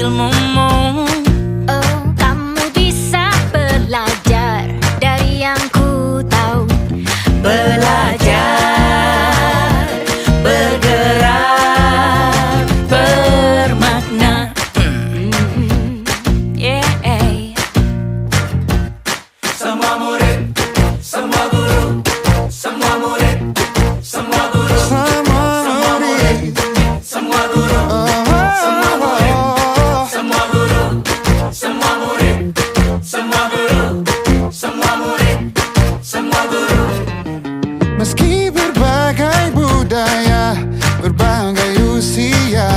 ilmumu. Oh, kamu bisa belajar dari yang ku tahu. Belajar, bergerak, bermakna. Yeah. Semua murid, semua guru, semua murid, semua guru, semua murid, semua guru, semua murid, semua guru, semua murid, semua guru, semua murid, semua guru. Meski berbagai budaya, berbagai usia,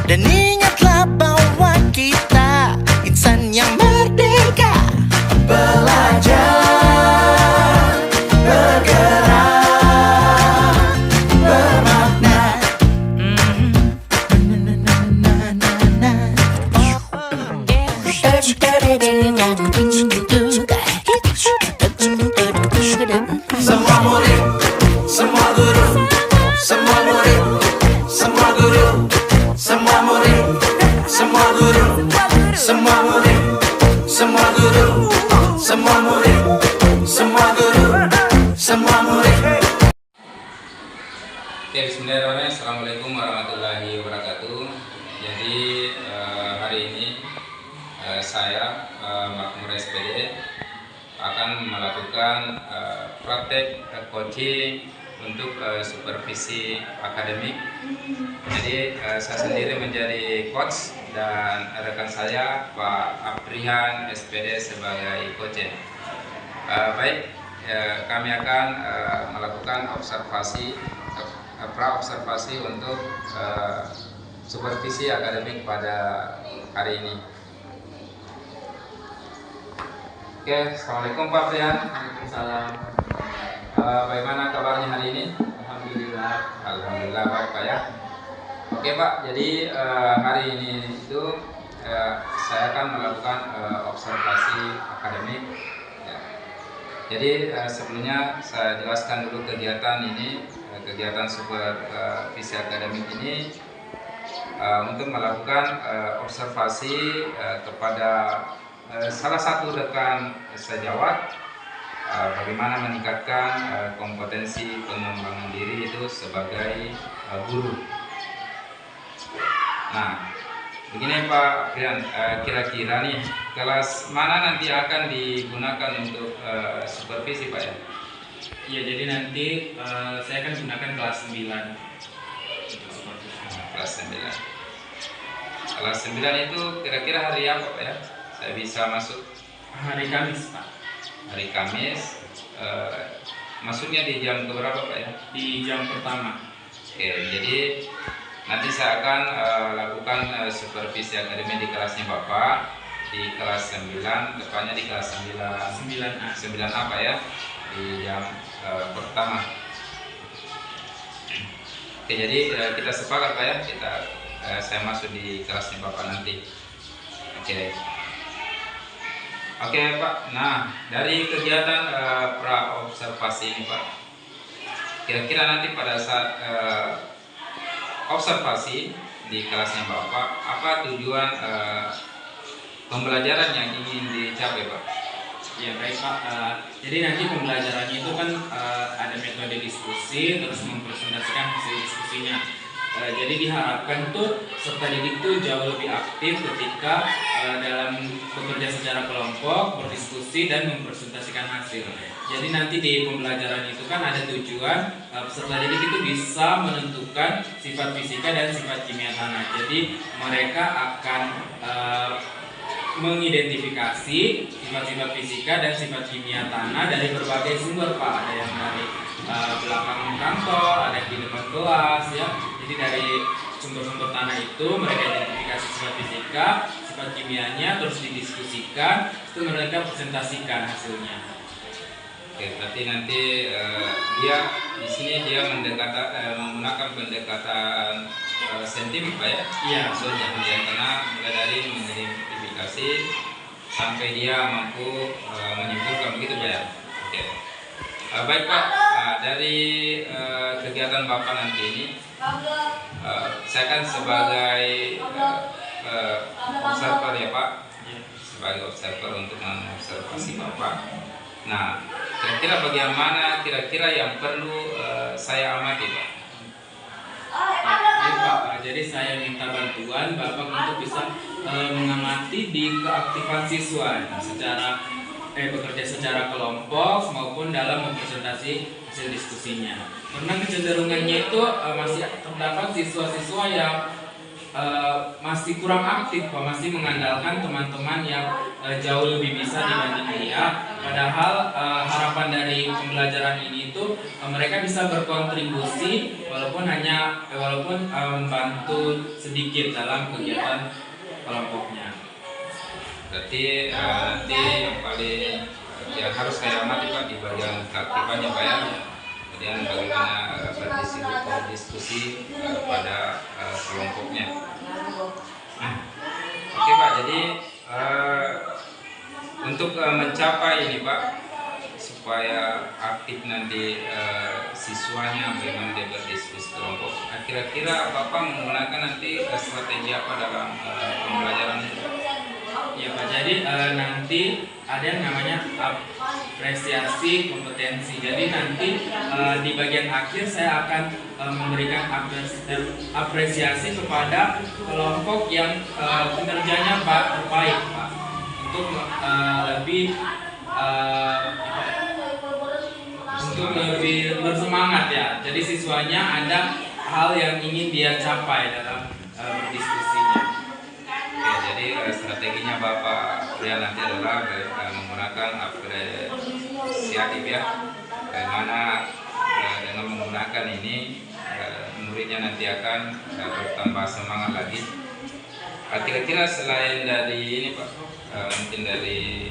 dan ingatlah bahwa kita insan yang merdeka. Belajar, bergerak, bermakna. Semua murid, semua guru, semua murid, semua guru, semua murid, semua guru, semua murid, semua guru, semua murid, semua guru, semua murid. Oke, bismillahirrahmanirrahim. Assalamualaikum warahmatullahi wabarakatuh. Jadi hari ini saya Makmur SPD akan melakukan praktek coaching untuk supervisi akademik. Jadi saya sendiri menjadi coach dan rekan saya Pak Aprihan SPD sebagai coach. Baik, kami akan melakukan pra-observasi untuk supervisi akademik pada hari ini. Oke, assalamualaikum Pak Aprihan. Waalaikumsalam. Bagaimana kabarnya hari ini? Alhamdulillah. Alhamdulillah baik Pak ya. Oke Pak, jadi hari ini itu saya akan melakukan observasi akademik. Ya. Jadi sebelumnya saya jelaskan dulu kegiatan ini, kegiatan supervisi akademik ini untuk melakukan observasi kepada salah satu rekan sejawat bagaimana meningkatkan kompetensi pengembangan diri itu sebagai guru. Nah, begini Pak Aprihan, kira-kira nih kelas mana nanti akan digunakan untuk supervisi Pak ya? Ya, jadi nanti saya akan gunakan kelas 9 untuk supervisi. Kelas 9. Kelas 9 itu kira-kira hari apa Pak ya? Saya bisa masuk Hari Kamis, Pak. hari Kamis. Masuknya di jam keberapa Pak ya? Di jam pertama. Oke, jadi nanti saya akan lakukan supervisi akademik di kelasnya Bapak di kelas 9, tepatnya di kelas 9 9A. 9 apa ya? Di jam pertama. Oke, jadi kita sepakat Pak ya, saya masuk di kelasnya Bapak nanti. Oke. Oke Pak, nah dari kegiatan pra-observasi ini Pak, kira-kira nanti pada saat observasi di kelasnya Bapak, apa tujuan pembelajaran yang ingin dicapai Pak? Ya, baik Pak. Jadi nanti pembelajarannya itu kan ada metode diskusi, terus mempresentasikan hasil diskusinya. Jadi diharapkan tuh peserta didik tuh jauh lebih aktif ketika dalam bekerja secara kelompok, berdiskusi dan mempresentasikan hasil. Jadi nanti di pembelajaran itu kan ada tujuan peserta didik itu bisa menentukan sifat fisika dan sifat kimia tanah. Jadi mereka akan mengidentifikasi sifat-sifat fisika dan sifat kimia tanah dari berbagai sumber Pak. Ada yang dari belakang kantor, ada yang di depan kelas ya. Jadi dari sumber-sumber tanah itu mereka identifikasi sifat fisika, sifat kimianya, terus didiskusikan, itu mereka presentasikan hasilnya. Oke, berarti nanti dia di sini dia menggunakan pendekatan saintifik Pak ya? Iya, Maksudnya karena mulai dari mengidentifikasi sampai dia mampu menyimpulkan begitu Pak ya? Oke. Baik Pak, dari kegiatan Bapak nanti ini saya kan sebagai observer ya Pak, sebagai observer untuk mengobservasi Bapak. Nah, kira-kira bagaimana kira-kira yang perlu saya amati Pak? Ya, Pak, jadi saya minta bantuan Bapak untuk bisa mengamati di keaktifan siswa secara bekerja secara kelompok maupun dalam mempresentasi hasil diskusinya. Karena kecenderungannya itu masih terdapat siswa-siswa yang masih kurang aktif, Pak, masih mengandalkan teman-teman yang jauh lebih bisa dibanding dia. Padahal harapan dari pembelajaran ini itu mereka bisa berkontribusi walaupun membantu sedikit dalam kegiatan kelompoknya. Berarti nanti yang paling yang harus saya amati Pak di bagian keaktifannya Pak ya. Kemudian bagaimana berdiskusi pada kelompoknya. Oke Pak, jadi untuk mencapai ini Pak, supaya aktif nanti siswanya bagaimana dia berdiskusi kelompok. Kira-kira Bapak menggunakan nanti strategi apa dalam pembelajaran itu? Ya Pak, jadi nanti ada yang namanya apresiasi kompetensi. Jadi nanti di bagian akhir saya akan memberikan apresiasi kepada kelompok yang kinerjanya terbaik Pak, untuk lebih bersemangat ya. Jadi siswanya ada hal yang ingin dia capai dalam berdiskusinya. Oke, jadi strateginya Bapak Rian nanti adalah menggunakan apresiatif ya. Bagaimana dengan menggunakan ini muridnya nanti akan bertambah semangat lagi. Kira-kira selain dari ini Pak, mungkin dari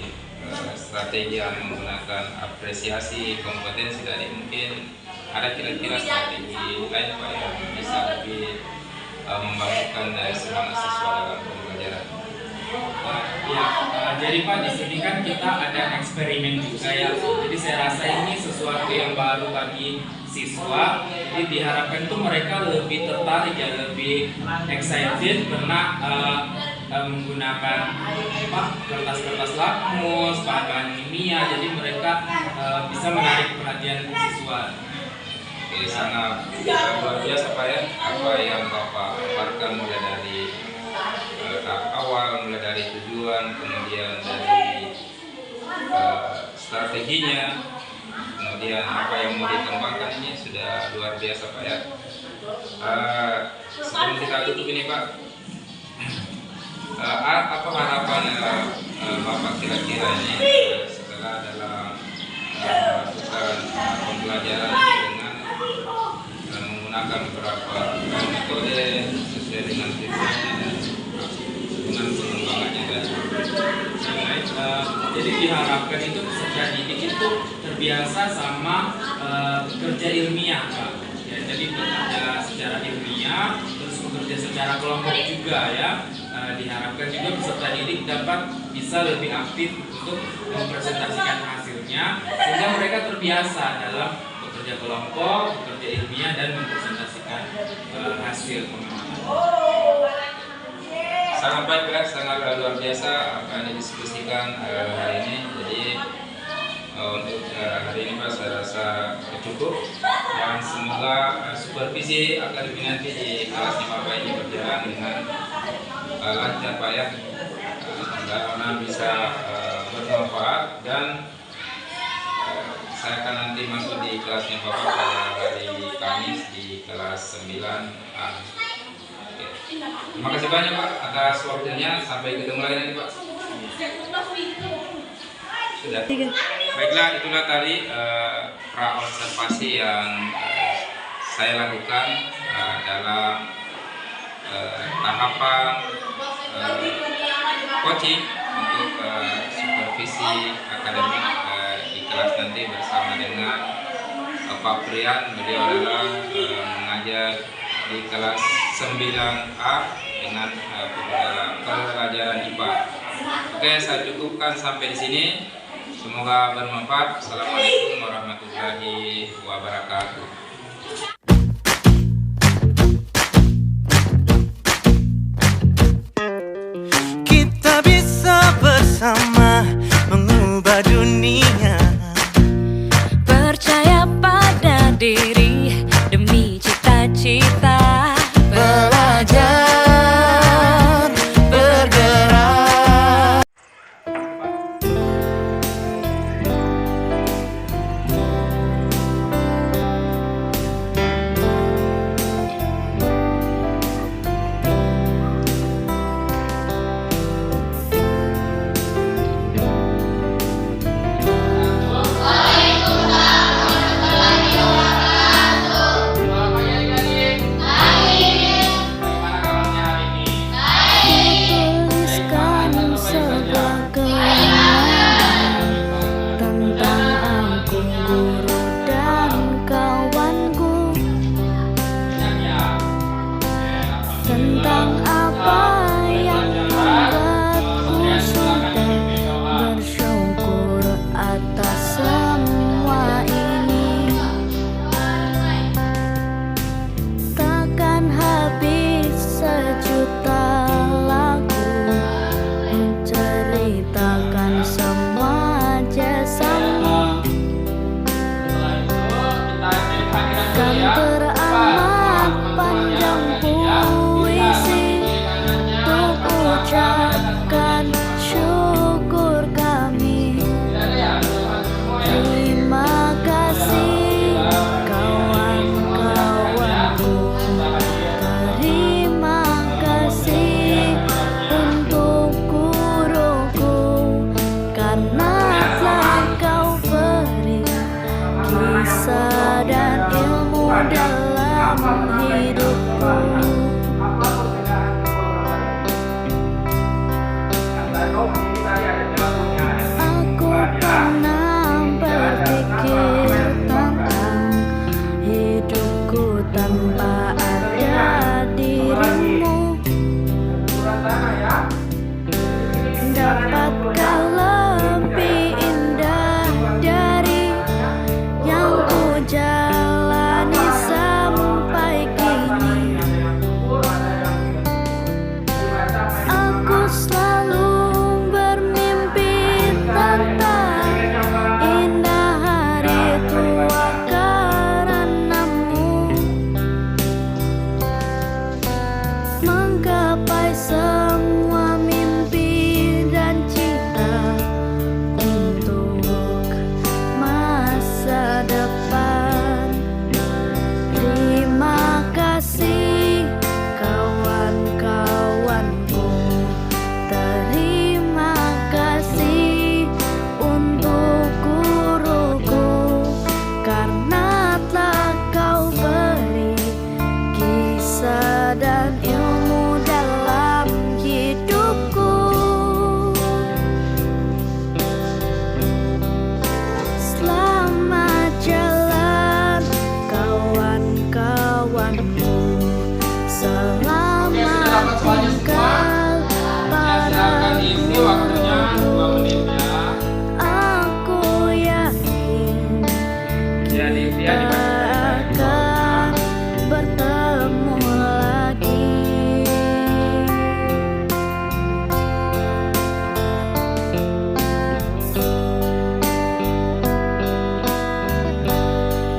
strategi yang menggunakan apresiasi kompetensi tadi, mungkin ada kira-kira strategi lain Pak yang bisa lebih membangunkan semangat siswa dalam pembelajaran. Jadi Pak, di sini kan kita ada eksperimen juga ya. Jadi saya rasa ini sesuatu yang baru bagi siswa. Jadi diharapkan tuh mereka lebih tertarik ya, lebih excited karena menggunakan kertas-kertas lakmus, bahan-bahan kimia. Jadi mereka bisa menarik perhatian siswa. Oke, sangat luar biasa Pak ya, apa yang Bapak paparkan mulai dari tahap awal, mulai dari tujuan, kemudian dari strateginya, kemudian apa yang mau dikembangkan, ini sudah luar biasa Pak ya. Sebelum kita tutup ini Pak, apa harapan Bapak kira-kira ini setelah dalam melakukan pembelajaran dengan menggunakan beberapa metode sesuai dengan tujuannya dan dengan pengembangannya tadi. Jadi diharapkan itu peserta didik itu terbiasa sama kerja ilmiah Pak. Ya, jadi bekerja secara ilmiah, terus bekerja secara kelompok juga ya. Diharapkan juga peserta didik dapat bisa lebih aktif untuk mempresentasikan hasilnya, sehingga mereka terbiasa dalam bekerja kelompok, bekerja ilmiah, dan mempresentasikan hasil pengamatan. Sangat baik Pak, sangat luar biasa apa yang didiskusikan hari ini. Jadi untuk hari ini Pak saya rasa cukup, dan semoga supervisi akademik nanti di kelasnya Bapak ini berjalan dengan lancar Pak ya, mudah-mudahan bisa bermanfaat, dan saya akan nanti masuk di kelasnya Bapak pada hari Kamis di kelas 9A. Terima kasih banyak Pak atas waktunya, sampai ketemu lagi nanti Pak. Sudah. Baiklah, itulah tadi pra-observasi yang saya lakukan dalam tahapan coaching untuk supervisi akademik di kelas nanti bersama dengan Pak Prian. Beliau adalah mengajar di kelas 9A dengan pelajaran IPA. Oke, saya cukupkan sampai di sini. Semoga bermanfaat. Assalamualaikum warahmatullahi wabarakatuh. kita Belajar bergerak. tuliskan sebuah kenangan tentang aku, guru dan kawanku, tentang apa yang membuatku sudah bersyukur atas semua ini. Takkan habis sejuta lagu menceritakan semua jasamu. Kan teramat panjang puisi untuk ucapkan syukur kami. Terima kasih kawan-kawanku, terima kasih untuk guruku, karena telah kau beri kisah dan ilmu dalam hidupku. Aku pernah berpikir tentang hidupku tanpa ada dirimu. Dapatkah lebih indah dari yang ku jalani sampai kini? Aku selalu bermimpi tentang indah hari tua karenamu, menggapai semua mimpi dan cita untuk masa depan. Terima kasih kawan-kawanku, terima kasih untuk guruku, karena telah kau beri kisah dan ilmu dalam hidupku. Selamat jalan kawan-kawanku, selamat tinggal para guruku. Aku yakin kita akan bertemu lagi.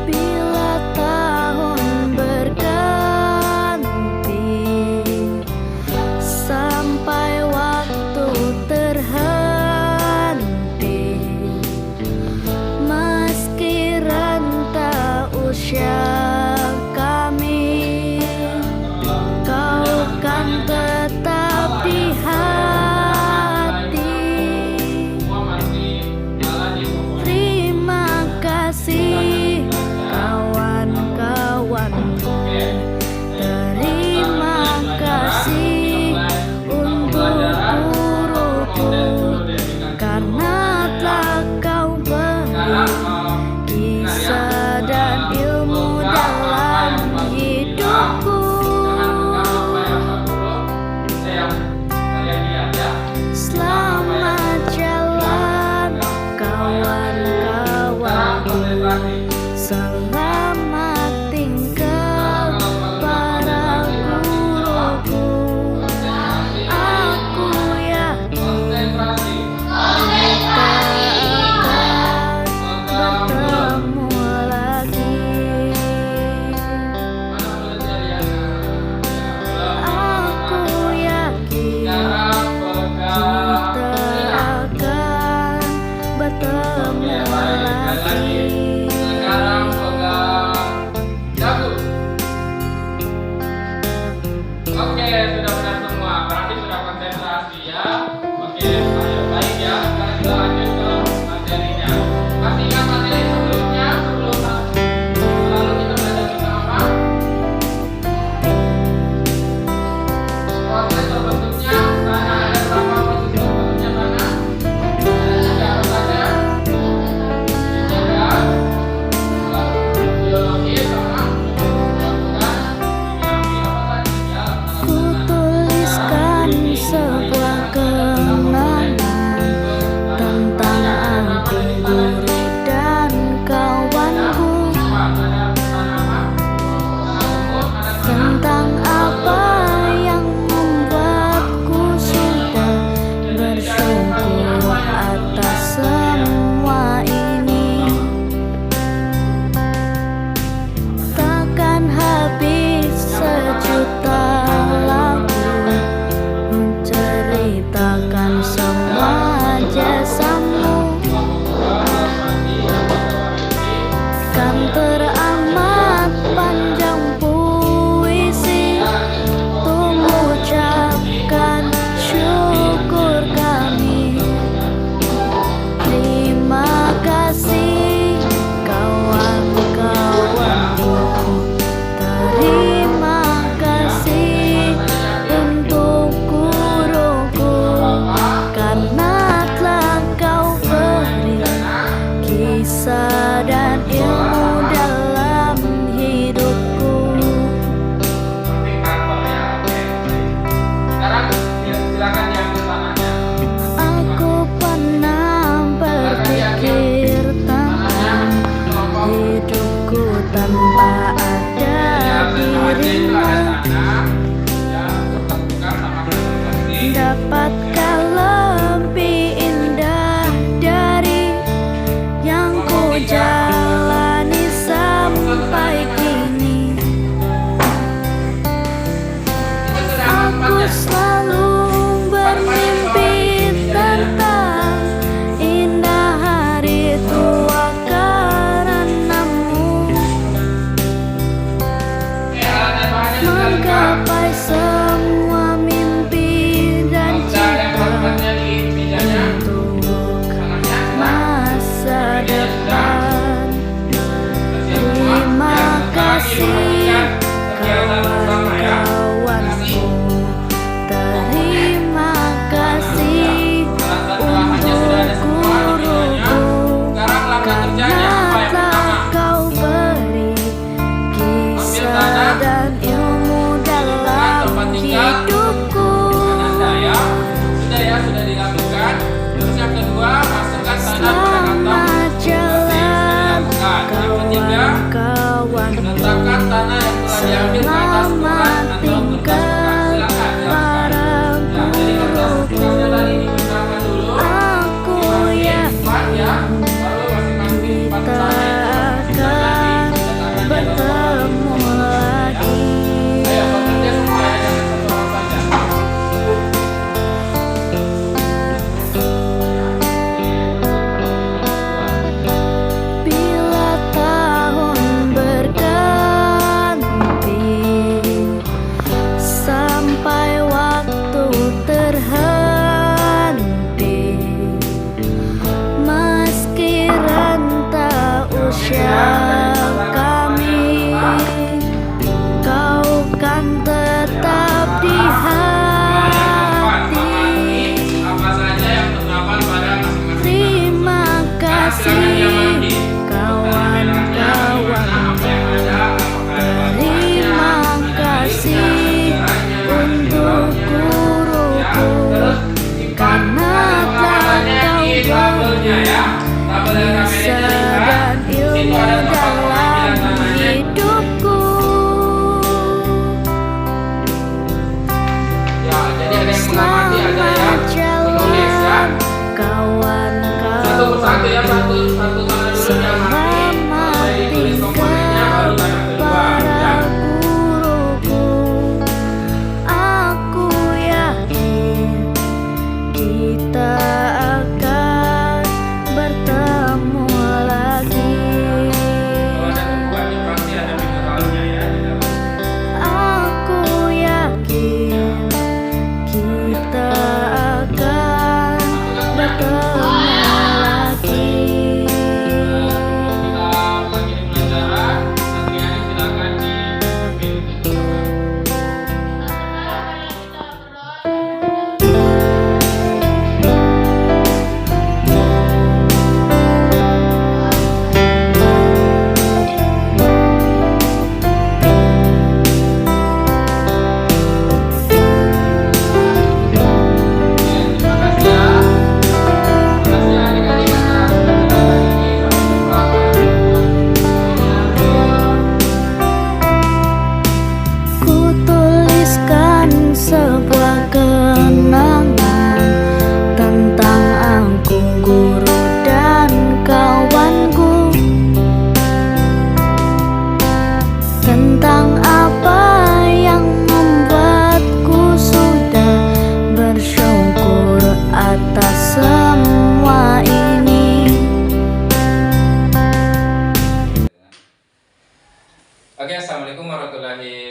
Bila tahun berganti, Oke, sudah benar semua. Berarti sudah konsentrasi ya. Oke, ayo baik ya. Sekarang kita lanjut ke materinya. Masih ingat materi sebelumnya? Lalu kita belajar tentang apa? Proses terbentuknya tanah. Ada berapa proses terbentuknya tanah? Ada apa saja? Fisika, biologi, sama melakukan dinamika apa lagi ya? Ku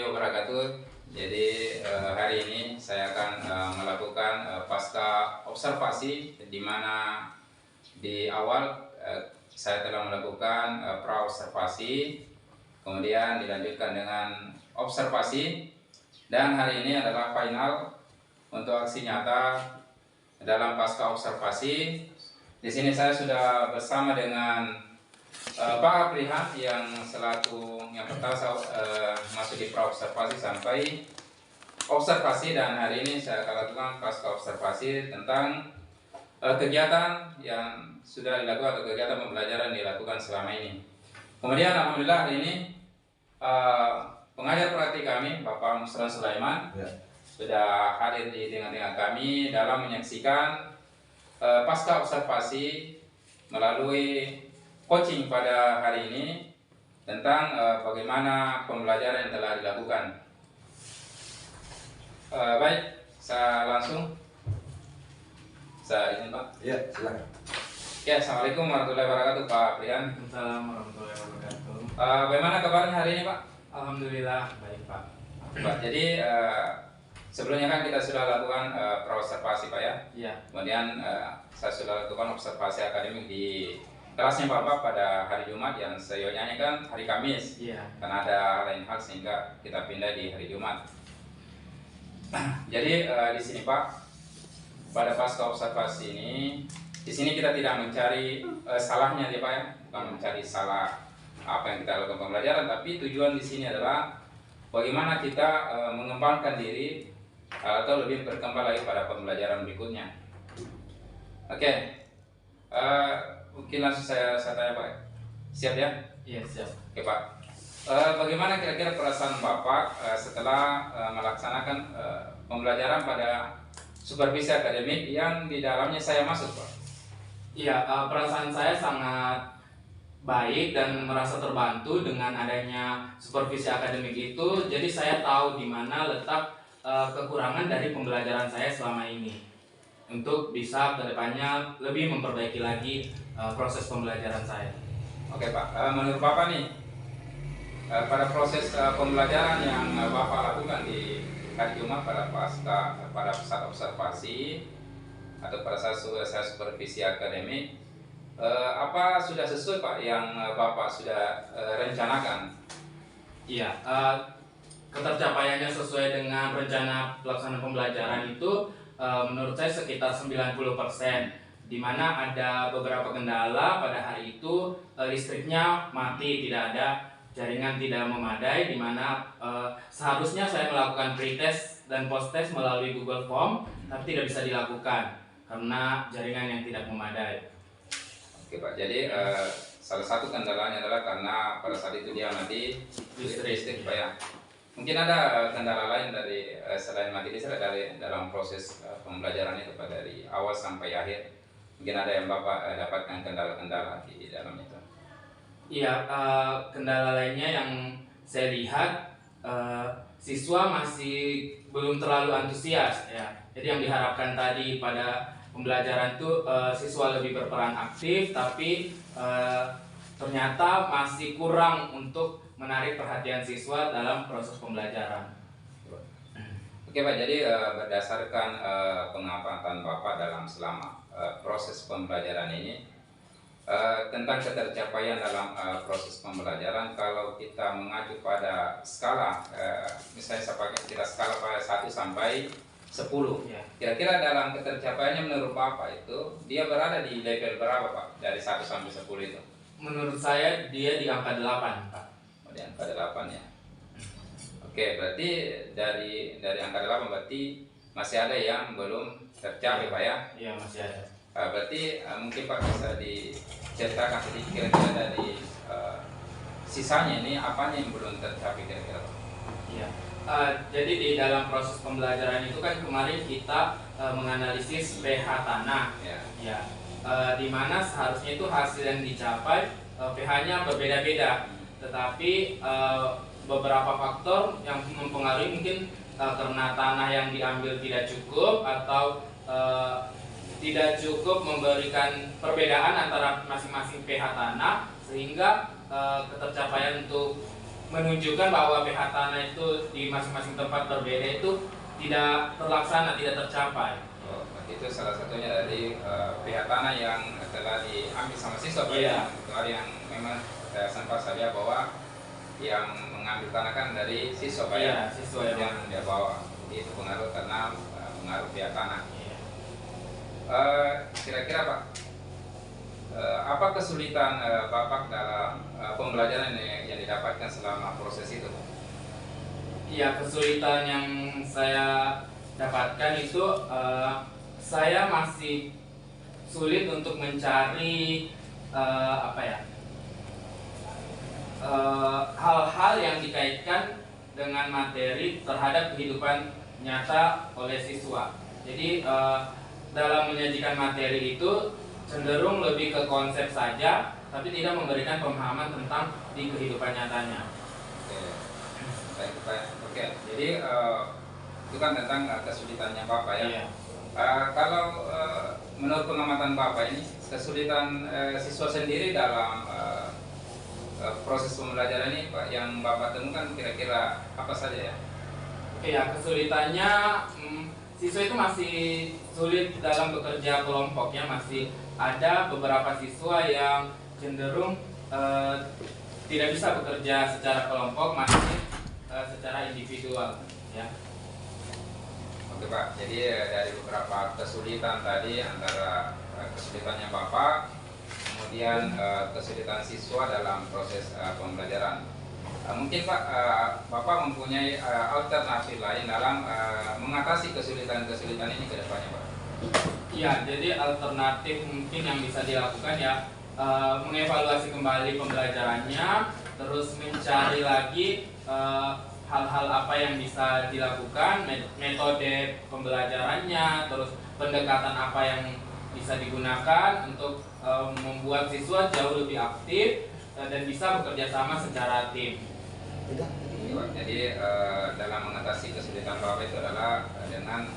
wabarakatuh. Jadi hari ini saya akan melakukan pasca observasi, di mana di awal saya telah melakukan pra observasi, kemudian dilanjutkan dengan observasi, dan hari ini adalah final untuk aksi nyata dalam pasca observasi. Di sini saya sudah bersama dengan Pak Aprihan yang selaku yang pertama masuk di pra observasi sampai observasi, dan hari ini saya akan lakukan pasca observasi tentang kegiatan yang sudah dilakukan atau kegiatan pembelajaran dilakukan selama ini. Kemudian alhamdulillah hari ini pengajar praktik kami Bapak Musran Sulaiman sudah hadir di tengah-tengah kami dalam menyaksikan pasca observasi melalui coaching pada hari ini tentang bagaimana pembelajaran yang telah dilakukan. Baik, saya langsung. Saya izin Pak. Ya, silakan. Ya, Assalamualaikum warahmatullahi wabarakatuh Pak Prihan. Waalaikumsalam warahmatullahi wabarakatuh. Bagaimana kabarnya hari ini Pak? Alhamdulillah baik Pak. Pak, jadi sebelumnya kan kita sudah lakukan pra observasi Pak ya. Iya. Kemudian saya sudah lakukan observasi akademik di kelasnya Bapak pada hari Jumat, yang seyogyanya kan hari Kamis. Iya. Karena ada lain hal sehingga kita pindah di hari Jumat. Jadi di sini Pak, pada pasca observasi ini, di sini kita tidak mencari salahnya ya Pak ya, bukan mencari salah apa yang kita lakukan pembelajaran, tapi tujuan di sini adalah bagaimana kita mengembangkan diri atau lebih berkembang lagi pada pembelajaran berikutnya. Oke. Mungkin langsung saya tanya Pak, siap ya? Iya siap. Oke Pak, bagaimana kira-kira perasaan Bapak setelah melaksanakan pembelajaran pada supervisi akademik yang di dalamnya saya masuk Pak? Iya, perasaan saya sangat baik dan merasa terbantu dengan adanya supervisi akademik itu. Jadi saya tahu di mana letak kekurangan dari pembelajaran saya selama ini, untuk bisa kedepannya lebih memperbaiki lagi proses pembelajaran saya. Oke Pak, menurut Bapak nih, pada proses pembelajaran yang Bapak lakukan di hari Jumat pada saat observasi atau pada saat saya supervisi akademik, apa sudah sesuai Pak yang Bapak sudah rencanakan? Iya, ketercapaiannya sesuai dengan rencana pelaksanaan pembelajaran itu menurut saya sekitar 90%, di mana ada beberapa kendala pada hari itu. Listriknya mati, tidak ada, jaringan tidak memadai, di mana seharusnya saya melakukan pretest dan post-test melalui Google Form, tapi tidak bisa dilakukan karena jaringan yang tidak memadai. Oke Pak, jadi salah satu kendalanya adalah karena pada saat itu dia mati listrik Pak ya. Mungkin ada kendala lain dari selain mati listrik dari dalam proses pembelajaran itu Pak, dari awal sampai akhir. Mungkin ada yang Bapak dapatkan kendala-kendala di dalam itu. Iya, kendala lainnya yang saya lihat, siswa masih belum terlalu antusias ya. Jadi yang diharapkan tadi pada pembelajaran itu siswa lebih berperan aktif, tapi ternyata masih kurang untuk menarik perhatian siswa dalam proses pembelajaran. Oke Pak, jadi berdasarkan pengamatan Bapak dalam selama proses pembelajaran ini, tentang ketercapaian dalam proses pembelajaran, kalau kita mengacu pada skala, misalnya kita skala pada 1 sampai 10, Ya. kira-kira dalam ketercapaiannya menurut Bapak itu dia berada di level berapa Pak, dari 1 sampai 10 itu? Menurut saya dia di angka 8 Pak. Oh, di angka 8 ya. Oke, berarti dari angka 8 berarti masih ada yang belum tercapai Pak ya? Iya, masih ada. Berarti mungkin Pak bisa diceritakan sedikit kira-kira dari sisanya ini apanya yang belum tercapai kira-kira Pak? Iya. Jadi di dalam proses pembelajaran itu kan kemarin kita menganalisis pH tanah. Ya. Ya. Di mana seharusnya itu hasil yang dicapai pH-nya berbeda-beda. Tetapi beberapa faktor yang mempengaruhi, mungkin karena tanah yang diambil tidak cukup atau tidak cukup memberikan perbedaan antara masing-masing pH tanah, sehingga ketercapaian untuk menunjukkan bahwa pH tanah itu di masing-masing tempat berbeda itu tidak terlaksana, tidak tercapai. Oh, itu salah satunya dari pihak tanah yang telah diambil sama siswa Pak. Iya. Itu hal yang memang sempat saya bahwa yang mengambil tanah kan dari siswa Pak Iya, siswa yang dia bawa. Jadi itu pengaruh karena pengaruh pihak tanah. Iya. Kira-kira Pak, apa kesulitan Bapak dalam pembelajaran yang didapatkan selama proses itu? Iya, kesulitan yang saya dapatkan itu saya masih sulit untuk mencari hal-hal yang dikaitkan dengan materi terhadap kehidupan nyata oleh siswa. Jadi dalam menyajikan materi itu cenderung lebih ke konsep saja, tapi tidak memberikan pemahaman tentang di kehidupan nyatanya. Oke. Jadi itu kan tentang kesulitannya Bapak ya. Iya. Kalau menurut pengamatan Bapak ini kesulitan siswa sendiri dalam proses pembelajaran ini Pak yang Bapak temukan kira-kira apa saja ya? Ya, kesulitannya siswa itu masih sulit dalam bekerja kelompok ya, masih ada beberapa siswa yang cenderung tidak bisa bekerja secara kelompok, masih secara individual ya. Oke Pak, jadi dari beberapa kesulitan tadi antara kesulitannya Bapak, kemudian kesulitan siswa dalam proses pembelajaran. Mungkin Pak, Bapak mempunyai alternatif lain dalam mengatasi kesulitan-kesulitan ini ke depannya Pak? Iya, jadi alternatif mungkin yang bisa dilakukan ya mengevaluasi kembali pembelajarannya, terus mencari lagi hal-hal apa yang bisa dilakukan, metode pembelajarannya, terus pendekatan apa yang bisa digunakan untuk membuat siswa jauh lebih aktif dan bisa bekerja sama secara tim. Jadi dalam mengatasi kesulitan Bapak itu adalah dengan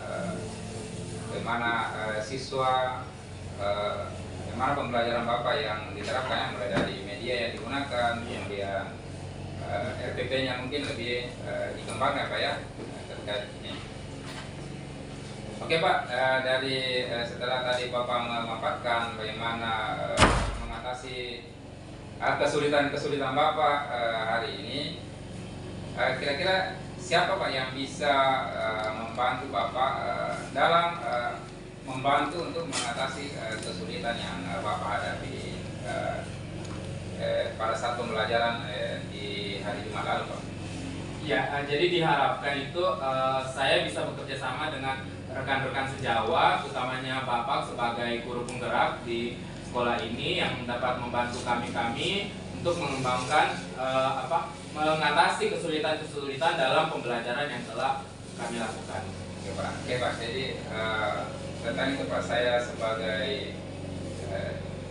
bagaimana siswa, bagaimana pembelajaran Bapak yang diterapkan mulai dari media yang digunakan, kemudian RPP-nya mungkin lebih dikembangkan Pak ya terkait ini. Oke Pak, dari setelah tadi Bapak memaparkan bagaimana mengatasi kesulitan-kesulitan Bapak hari ini, kira-kira siapa Pak yang bisa membantu Bapak dalam membantu untuk mengatasi kesulitan yang Bapak hadapi pada saat pembelajaran di hari Jumat lalu Pak? Ya, jadi diharapkan itu saya bisa bekerja sama dengan rekan-rekan sejawat, utamanya Bapak sebagai guru penggerak di sekolah ini yang dapat membantu kami untuk mengembangkan mengatasi kesulitan-kesulitan dalam pembelajaran yang telah kami lakukan. Oke Pak. Jadi tentang itu Pak, saya sebagai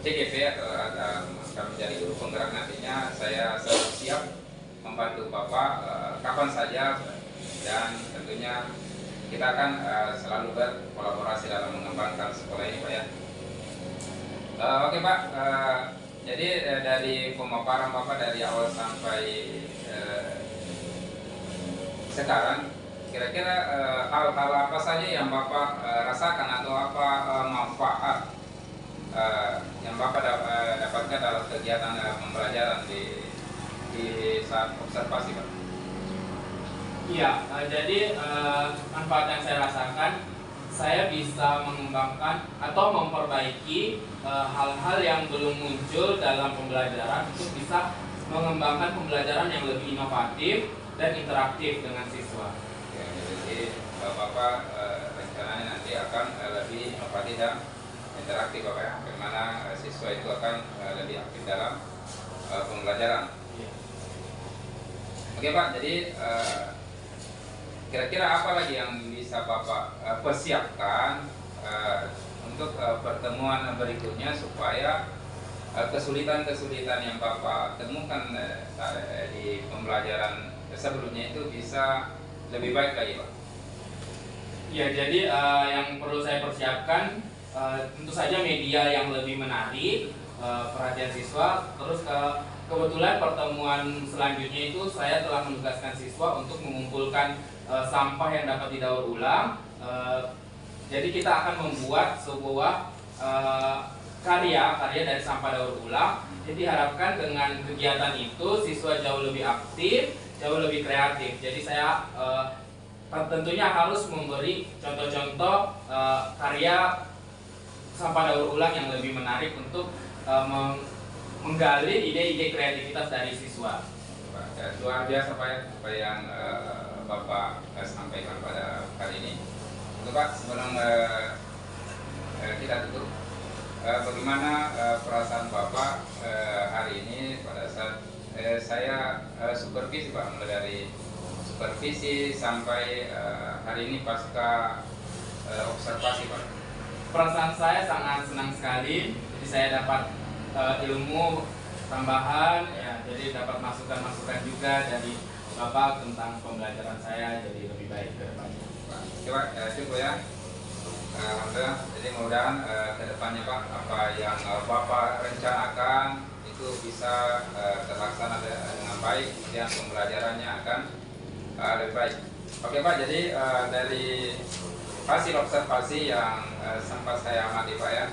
CGP atau kami menjadi guru penggerak nantinya, saya selalu siap membantu Bapak kapan saja, dan tentunya kita akan selalu berkolaborasi dalam mengembangkan sekolah ini Pak ya. Oke Pak, jadi dari pemaparan Bapak dari awal sampai sekarang, kira-kira hal-hal apa saja yang Bapak rasakan atau apa manfaat yang Bapak dapatkan dalam kegiatan pembelajaran di saat observasi Pak? Iya, jadi manfaat yang saya rasakan, saya bisa mengembangkan atau memperbaiki hal-hal yang belum muncul dalam pembelajaran untuk bisa mengembangkan pembelajaran yang lebih inovatif dan interaktif dengan siswa. Ya, jadi Bapak rencananya nanti akan lebih inovatif dan interaktif Bapak ya, bagaimana siswa itu akan lebih aktif dalam pembelajaran. Iya. Oke Pak, jadi kira-kira apa lagi yang bisa Bapak persiapkan untuk pertemuan berikutnya supaya kesulitan-kesulitan yang Bapak temukan di pembelajaran sebelumnya itu bisa lebih baik lagi Pak? Ya, jadi yang perlu saya persiapkan tentu saja media yang lebih menarik perhatian siswa, terus kebetulan pertemuan selanjutnya itu saya telah menugaskan siswa untuk mengumpulkan sampah yang dapat didaur ulang. Jadi kita akan membuat sebuah karya dari sampah daur ulang. Jadi diharapkan dengan kegiatan itu siswa jauh lebih aktif, jauh lebih kreatif. Jadi saya tentunya harus memberi contoh-contoh karya sampah daur ulang yang lebih menarik untuk menggali ide-ide kreativitas dari siswa. Luar biasa Pak ya, apa yang Bapak sampaikan pada hari ini. Untuk Pak, sebelum kita tutup, bagaimana perasaan Bapak hari ini pada saat saya supervisi Pak, mulai dari supervisi sampai hari ini pasca observasi Pak? Perasaan saya sangat senang sekali. Jadi saya dapat ilmu tambahan, ya, jadi dapat masukan-masukan juga dari Bapak tentang pembelajaran saya jadi lebih baik ke depannya. Coba cukup ya. Alhamdulillah. Jadi mudah-mudahan ke depannya Pak, apa yang Bapak rencanakan itu bisa terlaksana dengan baik, kemudian pembelajarannya akan lebih baik. Oke Pak, jadi dari hasil observasi yang sempat saya amati Pak ya,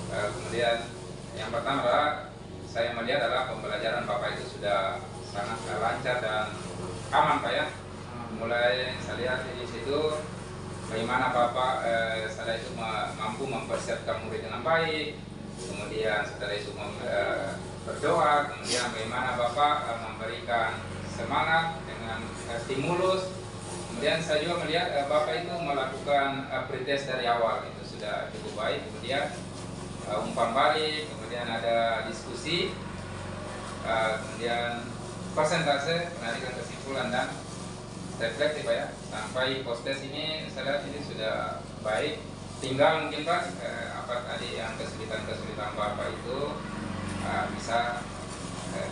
kemudian yang pertama adalah saya melihat adalah pembelajaran Bapak itu sudah sangat lancar dan aman Pak ya. Mulai saya lihat di situ bagaimana Bapak setelah itu mampu mempersiapkan murid dengan baik, kemudian setelah itu berdoa, kemudian bagaimana Bapak memberikan semangat dengan stimulus. Kemudian saya juga melihat Bapak itu melakukan pretest dari awal, itu sudah cukup baik. Kemudian umpan balik, kemudian ada diskusi, kemudian persentase, penarikan kesimpulan dan refleksi Pak ya. Sampai post-test ini saya lihat ini sudah baik. Tinggal mungkin Pak, apa tadi yang kesulitan Bapak itu bisa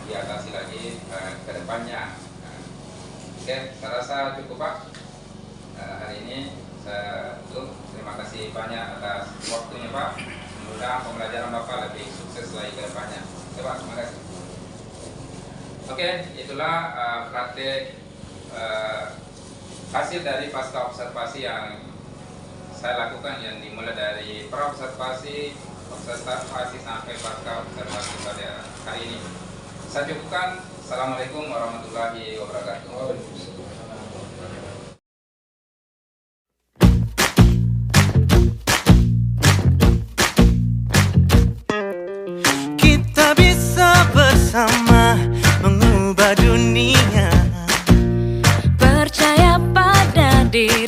diatasi lagi ke depannya. Oke, saya rasa cukup Pak. Hari ini saya tutup. Terima kasih banyak atas waktunya Pak. Semoga pembelajaran Bapak lebih sukses lagi ke depannya. Coba, terima kasih. Oke, itulah praktek hasil dari pasca observasi yang saya lakukan, yang dimulai dari pra-observasi, observasi sampai pasca observasi pada hari ini. Saya cukupkan. Assalamualaikum warahmatullahi wabarakatuh. Kita bisa bersama mengubah dunia. Percaya pada diri